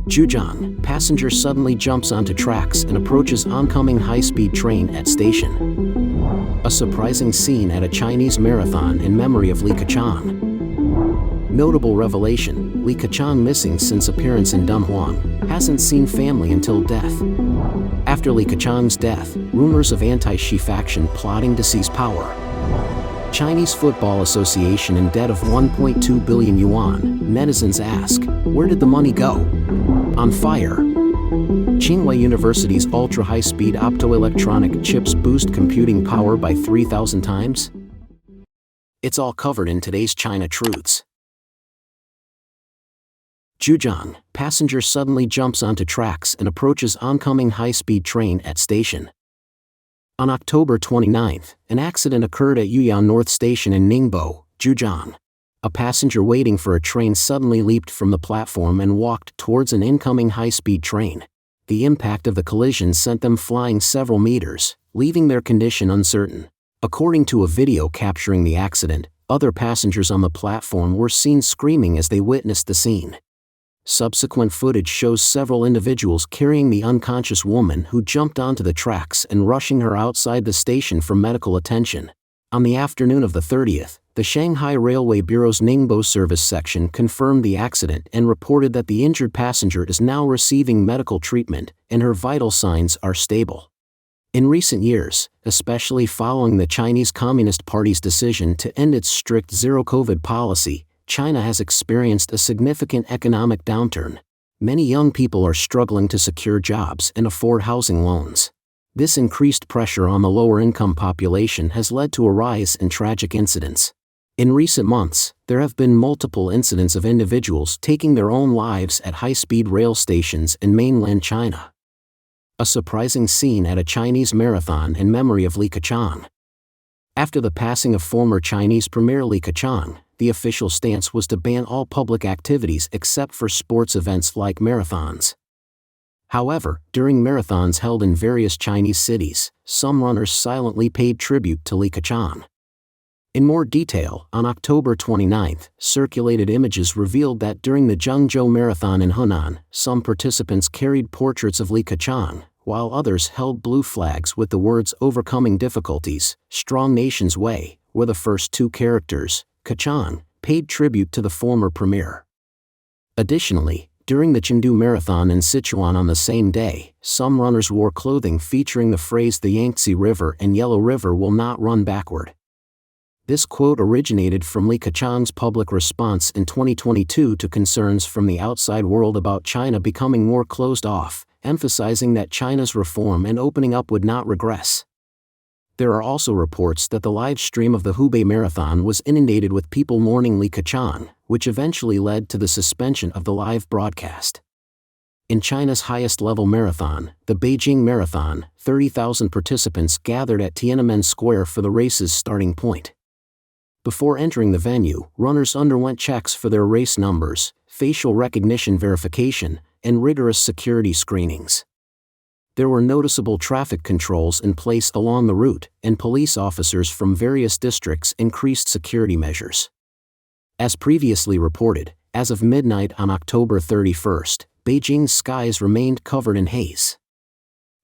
Zhejiang, passenger suddenly jumps onto tracks and approaches oncoming high-speed train at station. A surprising scene at a Chinese marathon in memory of Li Keqiang. Notable revelation: Li Keqiang, missing since appearance in Dunhuang, hasn't seen family until death. After Li Keqiang's death, rumors of AntiXi Faction plotting to seize power. Chinese Football Association in debt of 1.2 billion yuan, netizens ask, where did the money go? On fire. Tsinghua University's ultra-high-speed optoelectronic chips boost computing power by 3,000 times? It's all covered in today's China Truths. Zhejiang, passenger suddenly jumps onto tracks and approaches oncoming high-speed train at station. On October 29, an accident occurred at Yuan North Station in Ningbo, Zhejiang. A passenger waiting for a train suddenly leaped from the platform and walked towards an incoming high-speed train. The impact of the collision sent them flying several meters, leaving their condition uncertain. According to a video capturing the accident, other passengers on the platform were seen screaming as they witnessed the scene. Subsequent footage shows several individuals carrying the unconscious woman who jumped onto the tracks and rushing her outside the station for medical attention. On the afternoon of the 30th, the Shanghai Railway Bureau's Ningbo service section confirmed the accident and reported that the injured passenger is now receiving medical treatment and her vital signs are stable. In recent years, especially following the Chinese Communist Party's decision to end its strict zero-COVID policy, China has experienced a significant economic downturn. Many young people are struggling to secure jobs and afford housing loans. This increased pressure on the lower-income population has led to a rise in tragic incidents. In recent months, there have been multiple incidents of individuals taking their own lives at high-speed rail stations in mainland China. A surprising scene at a Chinese marathon in memory of Li Keqiang. After the passing of former Chinese Premier Li Keqiang, the official stance was to ban all public activities except for sports events like marathons. However, during marathons held in various Chinese cities, some runners silently paid tribute to Li Keqiang. In more detail, on October 29, circulated images revealed that during the Zhengzhou Marathon in Hunan, some participants carried portraits of Li Keqiang, while others held blue flags with the words "Overcoming Difficulties, Strong Nation's Way," were the first two characters. Keqiang paid tribute to the former premier. Additionally, during the Chengdu Marathon in Sichuan on the same day, some runners wore clothing featuring the phrase "The Yangtze River and Yellow River will not run backward." This quote originated from Li Keqiang's public response in 2022 to concerns from the outside world about China becoming more closed off, emphasizing that China's reform and opening up would not regress. There are also reports that the live stream of the Hubei Marathon was inundated with people mourning Li Keqiang, which eventually led to the suspension of the live broadcast. In China's highest-level marathon, the Beijing Marathon, 30,000 participants gathered at Tiananmen Square for the race's starting point. Before entering the venue, runners underwent checks for their race numbers, facial recognition verification, and rigorous security screenings. There were noticeable traffic controls in place along the route, and police officers from various districts increased security measures. As previously reported, as of midnight on October 31, Beijing's skies remained covered in haze.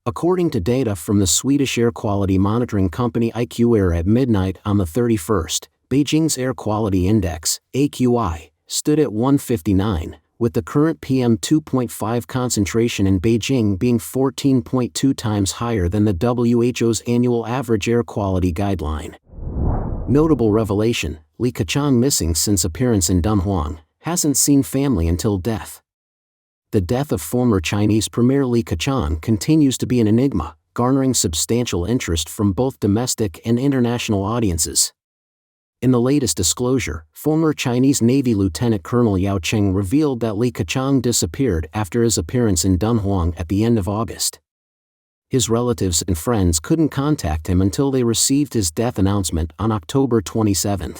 According to data from the Swedish air quality monitoring company IQ Air at midnight on the 31st, Beijing's air quality index, AQI, stood at 159, with the current PM2.5 concentration in Beijing being 14.2 times higher than the WHO's annual average air quality guideline. Notable revelation: Li Keqiang, missing since appearance in Dunhuang, hasn't seen family until death. The death of former Chinese Premier Li Keqiang continues to be an enigma, garnering substantial interest from both domestic and international audiences. In the latest disclosure, former Chinese Navy Lieutenant Colonel Yao Cheng revealed that Li Keqiang disappeared after his appearance in Dunhuang at the end of August. His relatives and friends couldn't contact him until they received his death announcement on October 27.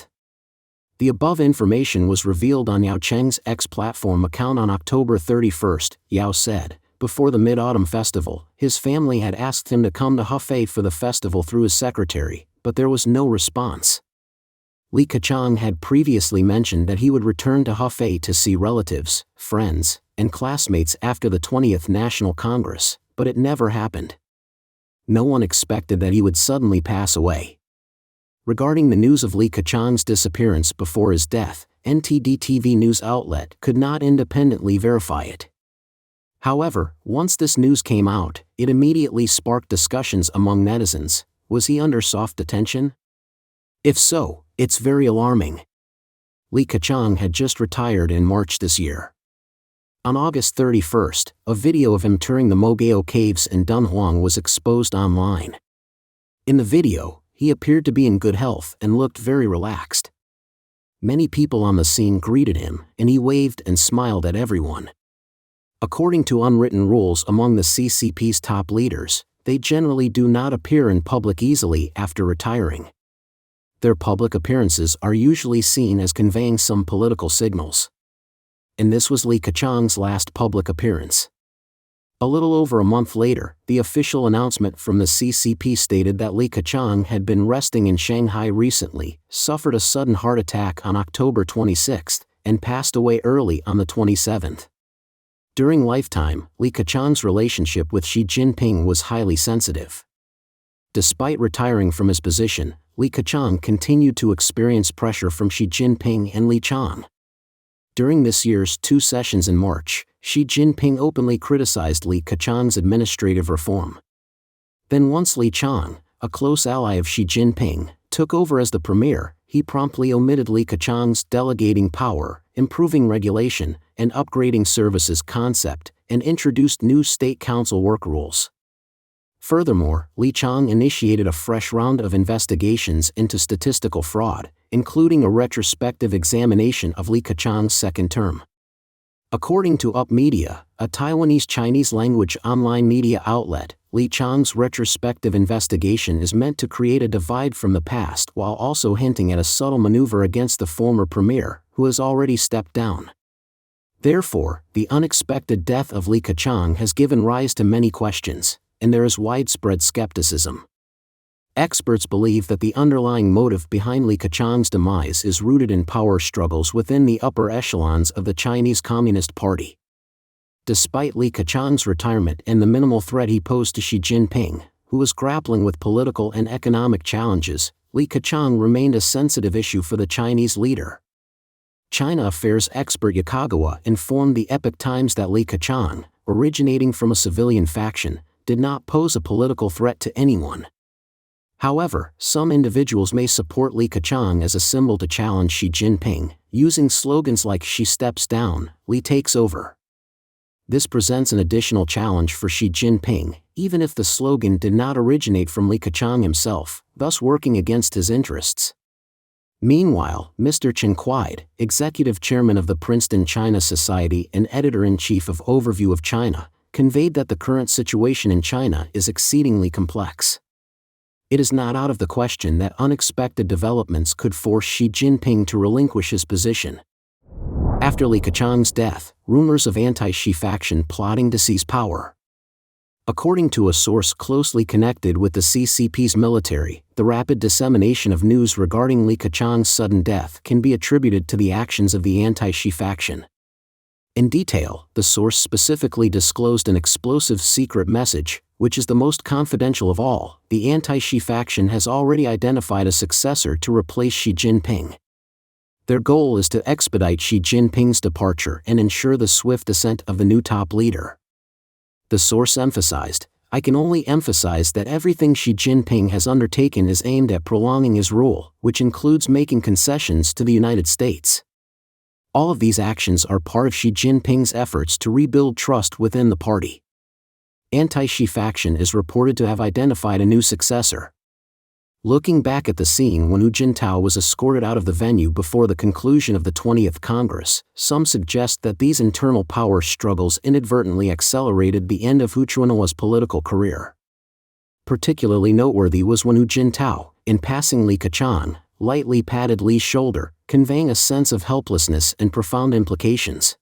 The above information was revealed on Yao Cheng's X platform account on October 31. Yao said, before the Mid-Autumn Festival, his family had asked him to come to Hefei for the festival through his secretary, but there was no response. Li Keqiang had previously mentioned that he would return to Hefei to see relatives, friends, and classmates after the 20th National Congress, but it never happened. No one expected that he would suddenly pass away. Regarding the news of Li Keqiang's disappearance before his death, NTD-TV news outlet could not independently verify it. However, once this news came out, it immediately sparked discussions among netizens. Was he under soft detention? If so, it's very alarming. Li Keqiang had just retired in March this year. On August 31st, a video of him touring the Mogao caves in Dunhuang was exposed online. In the video, he appeared to be in good health and looked very relaxed. Many people on the scene greeted him, and he waved and smiled at everyone. According to unwritten rules among the CCP's top leaders, they generally do not appear in public easily after retiring. Their public appearances are usually seen as conveying some political signals. And this was Li Keqiang's last public appearance. A little over a month later, the official announcement from the CCP stated that Li Keqiang had been resting in Shanghai recently, suffered a sudden heart attack on October 26, and passed away early on the 27th. During lifetime, Li Keqiang's relationship with Xi Jinping was highly sensitive. Despite retiring from his position, Li Keqiang continued to experience pressure from Xi Jinping and Li Qiang. During this year's 2 sessions in March, Xi Jinping openly criticized Li Keqiang's administrative reform. Then once Li Qiang, a close ally of Xi Jinping, took over as the premier, he promptly omitted Li Keqiang's delegating power, improving regulation, and upgrading services concept, and introduced new State Council work rules. Furthermore, Li Qiang initiated a fresh round of investigations into statistical fraud, including a retrospective examination of Li Keqiang's second term. According to Up Media, a Taiwanese Chinese-language online media outlet, Li Qiang's retrospective investigation is meant to create a divide from the past while also hinting at a subtle maneuver against the former premier, who has already stepped down. Therefore, the unexpected death of Li Keqiang has given rise to many questions, and there is widespread skepticism. Experts believe that the underlying motive behind Li Keqiang's demise is rooted in power struggles within the upper echelons of the Chinese Communist Party. Despite Li Keqiang's retirement and the minimal threat he posed to Xi Jinping, who was grappling with political and economic challenges, Li Keqiang remained a sensitive issue for the Chinese leader. China affairs expert Yakagawa informed the Epoch Times that Li Keqiang, originating from a civilian faction, did not pose a political threat to anyone. However, some individuals may support Li Keqiang as a symbol to challenge Xi Jinping, using slogans like "Xi steps down, Li takes over." This presents an additional challenge for Xi Jinping, even if the slogan did not originate from Li Keqiang himself, thus working against his interests. Meanwhile, Mr. Chen Kuai, executive chairman of the Princeton China Society and editor-in-chief of Overview of China, conveyed that the current situation in China is exceedingly complex. It is not out of the question that unexpected developments could force Xi Jinping to relinquish his position. After Li Keqiang's death, rumors of AntiXi Faction plotting to seize power. According to a source closely connected with the CCP's military, the rapid dissemination of news regarding Li Keqiang's sudden death can be attributed to the actions of the AntiXi Faction. In detail, the source specifically disclosed an explosive secret message, which is the most confidential of all. The AntiXi Faction has already identified a successor to replace Xi Jinping. Their goal is to expedite Xi Jinping's departure and ensure the swift ascent of the new top leader. The source emphasized, "I can only emphasize that everything Xi Jinping has undertaken is aimed at prolonging his rule, which includes making concessions to the United States. All of these actions are part of Xi Jinping's efforts to rebuild trust within the party." AntiXi Faction is reported to have identified a new successor. Looking back at the scene when Hu Jintao was escorted out of the venue before the conclusion of the 20th Congress, some suggest that these internal power struggles inadvertently accelerated the end of Hu Chuanhua's political career. Particularly noteworthy was when Hu Jintao, in passing Li Keqiang, lightly patted Li's shoulder, conveying a sense of helplessness and profound implications.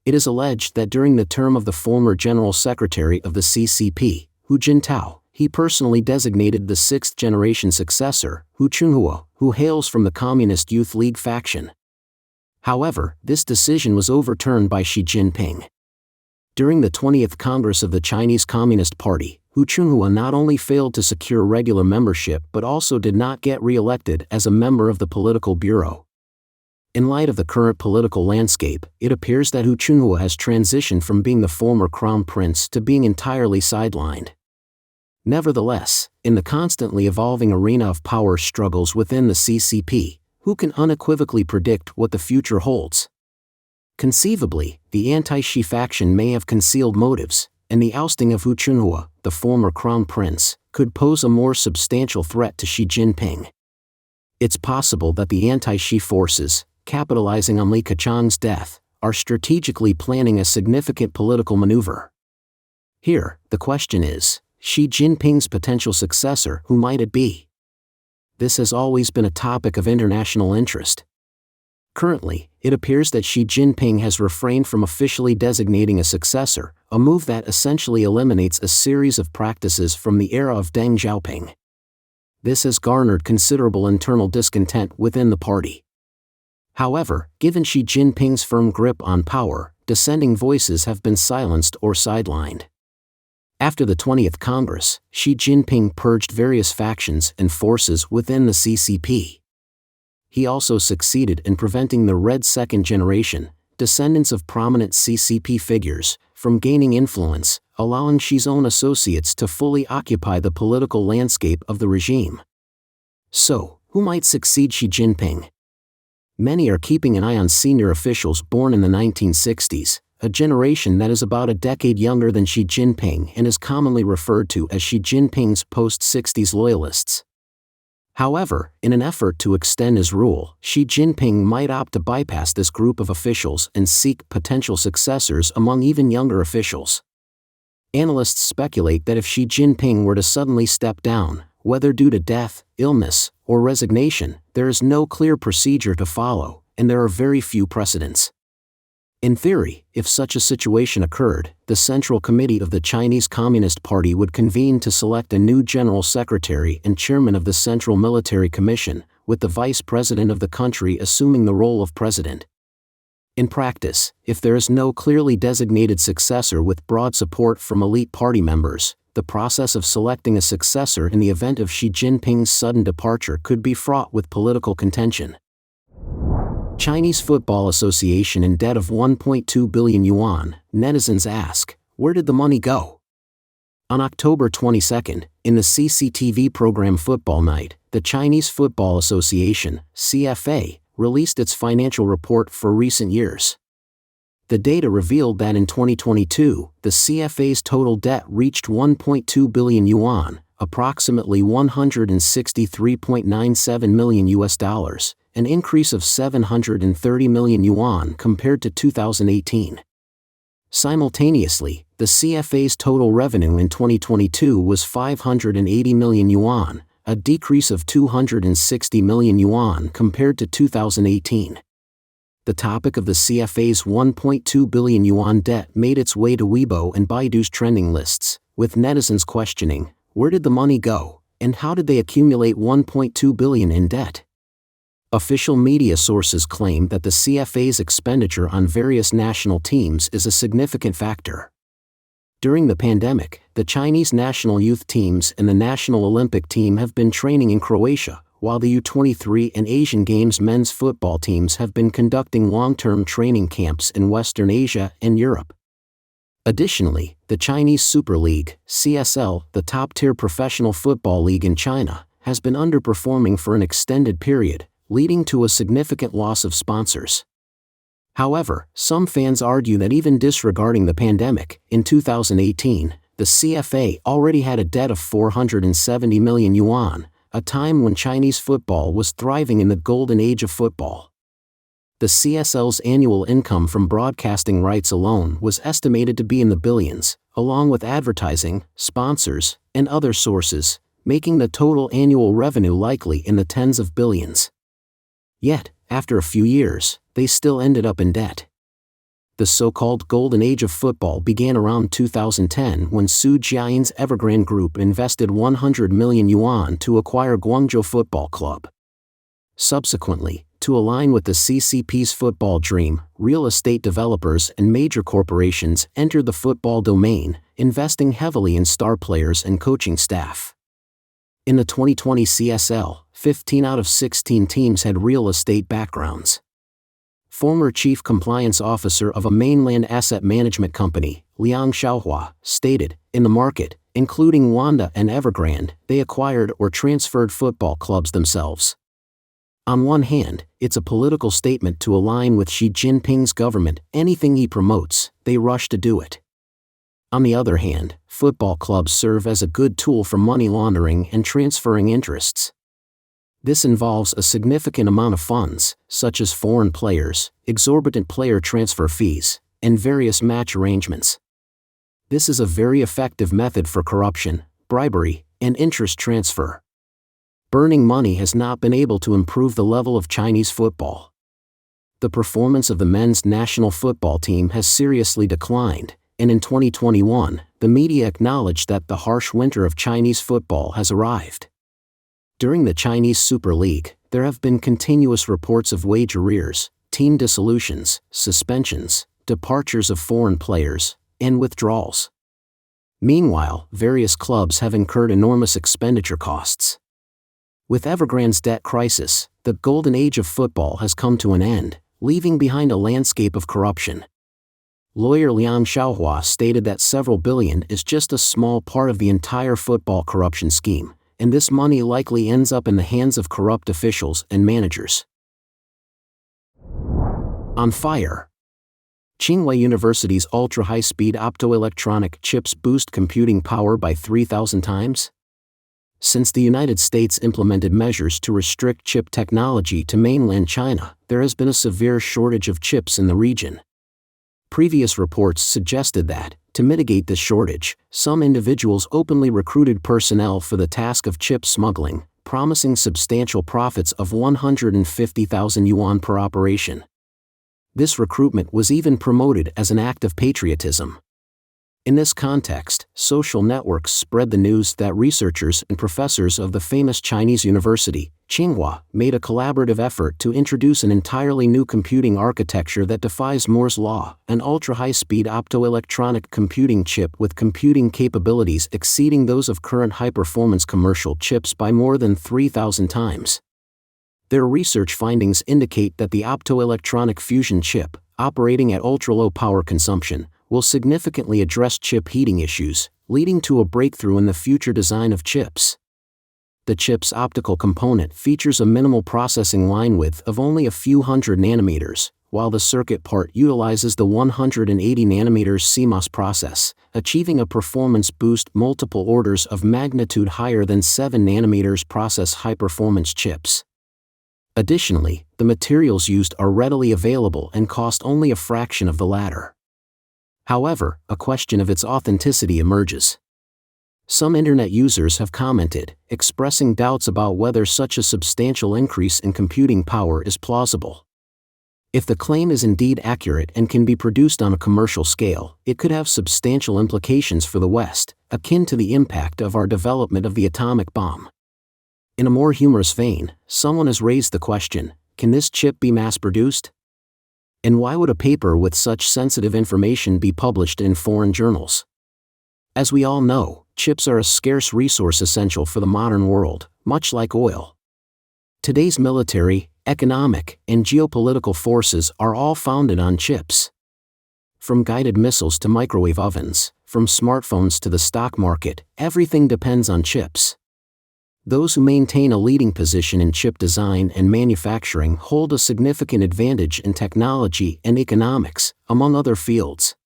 It is alleged that during the term of the former General Secretary of the CCP, Hu Jintao, he personally designated the sixth-generation successor, Hu Chunhua, who hails from the Communist Youth League faction. However, this decision was overturned by Xi Jinping. During the 20th Congress of the Chinese Communist Party, Tsinghua not only failed to secure regular membership but also did not get re-elected as a member of the political bureau. In light of the current political landscape, it appears that Tsinghua has transitioned from being the former crown prince to being entirely sidelined. Nevertheless, in the constantly evolving arena of power struggles within the CCP, who can unequivocally predict what the future holds? Conceivably, the AntiXi Faction may have concealed motives, and the ousting of Tsinghua, the former crown prince, could pose a more substantial threat to Xi Jinping. It's possible that the AntiXi forces, capitalizing on Li Keqiang's death, are strategically planning a significant political maneuver. Here, the question is, Xi Jinping's potential successor, who might it be? This has always been a topic of international interest. Currently, it appears that Xi Jinping has refrained from officially designating a successor, a move that essentially eliminates a series of practices from the era of Deng Xiaoping. This has garnered considerable internal discontent within the party. However, given Xi Jinping's firm grip on power, dissenting voices have been silenced or sidelined. After the 20th Congress, Xi Jinping purged various factions and forces within the CCP. He also succeeded in preventing the Red Second Generation, descendants of prominent CCP figures, from gaining influence, allowing Xi's own associates to fully occupy the political landscape of the regime. So, who might succeed Xi Jinping? Many are keeping an eye on senior officials born in the 1960s, a generation that is about a decade younger than Xi Jinping and is commonly referred to as Xi Jinping's post-60s loyalists. However, in an effort to extend his rule, Xi Jinping might opt to bypass this group of officials and seek potential successors among even younger officials. Analysts speculate that if Xi Jinping were to suddenly step down, whether due to death, illness, or resignation, there is no clear procedure to follow, and there are very few precedents. In theory, if such a situation occurred, the Central Committee of the Chinese Communist Party would convene to select a new General Secretary and Chairman of the Central Military Commission, with the Vice President of the country assuming the role of President. In practice, if there is no clearly designated successor with broad support from elite party members, the process of selecting a successor in the event of Xi Jinping's sudden departure could be fraught with political contention. Chinese Football Association in debt of 1.2 billion yuan, netizens ask, where did the money go? On October 22, in the CCTV program Football Night, the Chinese Football Association, CFA, released its financial report for recent years. The data revealed that in 2022, the CFA's total debt reached 1.2 billion yuan, approximately $163.97 million, an increase of 730 million yuan compared to 2018. Simultaneously, the CFA's total revenue in 2022 was 580 million yuan, a decrease of 260 million yuan compared to 2018. The topic of the CFA's 1.2 billion yuan debt made its way to Weibo and Baidu's trending lists, with netizens questioning, where did the money go, and how did they accumulate 1.2 billion in debt? Official media sources claim that the CFA's expenditure on various national teams is a significant factor. During the pandemic, the Chinese national youth teams and the national Olympic team have been training in Croatia, while the U23 and Asian Games men's football teams have been conducting long-term training camps in Western Asia and Europe. Additionally, the Chinese Super League, CSL, the top-tier professional football league in China, has been underperforming for an extended period, leading to a significant loss of sponsors. However, some fans argue that even disregarding the pandemic, in 2018, the CFA already had a debt of 470 million yuan, a time when Chinese football was thriving in the golden age of football. The CSL's annual income from broadcasting rights alone was estimated to be in the billions, along with advertising, sponsors, and other sources, making the total annual revenue likely in the tens of billions. Yet, after a few years, they still ended up in debt. The so-called golden age of football began around 2010 when Su Jiayan's Evergrande Group invested 100 million yuan to acquire Guangzhou Football Club. Subsequently, To align with the CCP's football dream, real estate developers and major corporations entered the football domain, investing heavily in star players and coaching staff. In the 2020 CSL, 15 out of 16 teams had real estate backgrounds. Former chief compliance officer of a mainland asset management company, Liang Xiaohua, stated, in the market, including Wanda and Evergrande, they acquired or transferred football clubs themselves. On one hand, it's a political statement to align with Xi Jinping's government. Anything he promotes, they rush to do it. On the other hand, football clubs serve as a good tool for money laundering and transferring interests. This involves a significant amount of funds, such as foreign players, exorbitant player transfer fees, and various match arrangements. This is a very effective method for corruption, bribery, and interest transfer. Burning money has not been able to improve the level of Chinese football. The performance of the men's national football team has seriously declined, and in 2021, the media acknowledged that the harsh winter of Chinese football has arrived. During the Chinese Super League, there have been continuous reports of wage arrears, team dissolutions, suspensions, departures of foreign players, and withdrawals. Meanwhile, various clubs have incurred enormous expenditure costs. With Evergrande's debt crisis, the golden age of football has come to an end, leaving behind a landscape of corruption. Lawyer Liang Xiaohua stated that several billion is just a small part of the entire football corruption scheme, and this money likely ends up in the hands of corrupt officials and managers. On fire. Tsinghua University's ultra-high-speed optoelectronic chips boost computing power by 3,000 times? Since the United States implemented measures to restrict chip technology to mainland China, there has been a severe shortage of chips in the region. Previous reports suggested that, to mitigate this shortage, some individuals openly recruited personnel for the task of chip smuggling, promising substantial profits of 150,000 yuan per operation. This recruitment was even promoted as an act of patriotism. In this context, social networks spread the news that researchers and professors of the famous Chinese university, Tsinghua, made a collaborative effort to introduce an entirely new computing architecture that defies Moore's law, an ultra-high-speed optoelectronic computing chip with computing capabilities exceeding those of current high-performance commercial chips by more than 3,000 times. Their research findings indicate that the optoelectronic fusion chip, operating at ultra-low power consumption, will significantly address chip heating issues, leading to a breakthrough in the future design of chips. The chip's optical component features a minimal processing line width of only a few hundred nanometers, while the circuit part utilizes the 180 nanometers CMOS process, achieving a performance boost multiple orders of magnitude higher than 7 nanometers process high-performance chips. Additionally, the materials used are readily available and cost only a fraction of the latter. However, a question of its authenticity emerges. Some internet users have commented, expressing doubts about whether such a substantial increase in computing power is plausible. If the claim is indeed accurate and can be produced on a commercial scale, it could have substantial implications for the West, akin to the impact of our development of the atomic bomb. In a more humorous vein, someone has raised the question, can this chip be mass-produced? And why would a paper with such sensitive information be published in foreign journals? As we all know, chips are a scarce resource essential for the modern world, much like oil. Today's military, economic, and geopolitical forces are all founded on chips. From guided missiles to microwave ovens, from smartphones to the stock market, everything depends on chips. Those who maintain a leading position in chip design and manufacturing hold a significant advantage in technology and economics, among other fields.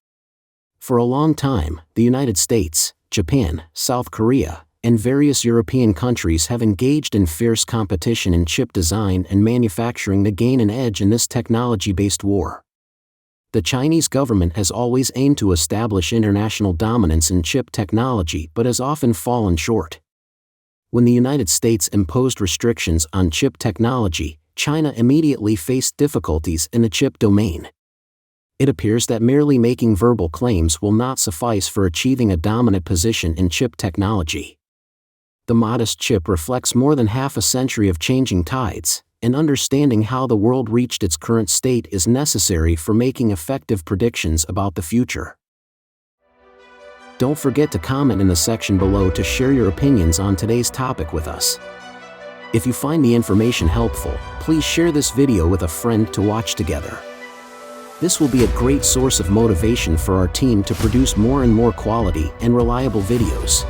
For a long time, the United States, Japan, South Korea, and various European countries have engaged in fierce competition in chip design and manufacturing to gain an edge in this technology-based war. The Chinese government has always aimed to establish international dominance in chip technology but has often fallen short. When the United States imposed restrictions on chip technology, China immediately faced difficulties in the chip domain. It appears that merely making verbal claims will not suffice for achieving a dominant position in chip technology. The modest chip reflects more than half a century of changing tides, and understanding how the world reached its current state is necessary for making effective predictions about the future. Don't forget to comment in the section below to share your opinions on today's topic with us. If you find the information helpful, please share this video with a friend to watch together. This will be a great source of motivation for our team to produce more and more quality and reliable videos.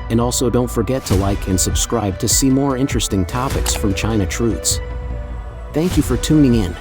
And also don't forget to like and subscribe to see more interesting topics from China Truths. Thank you for tuning in.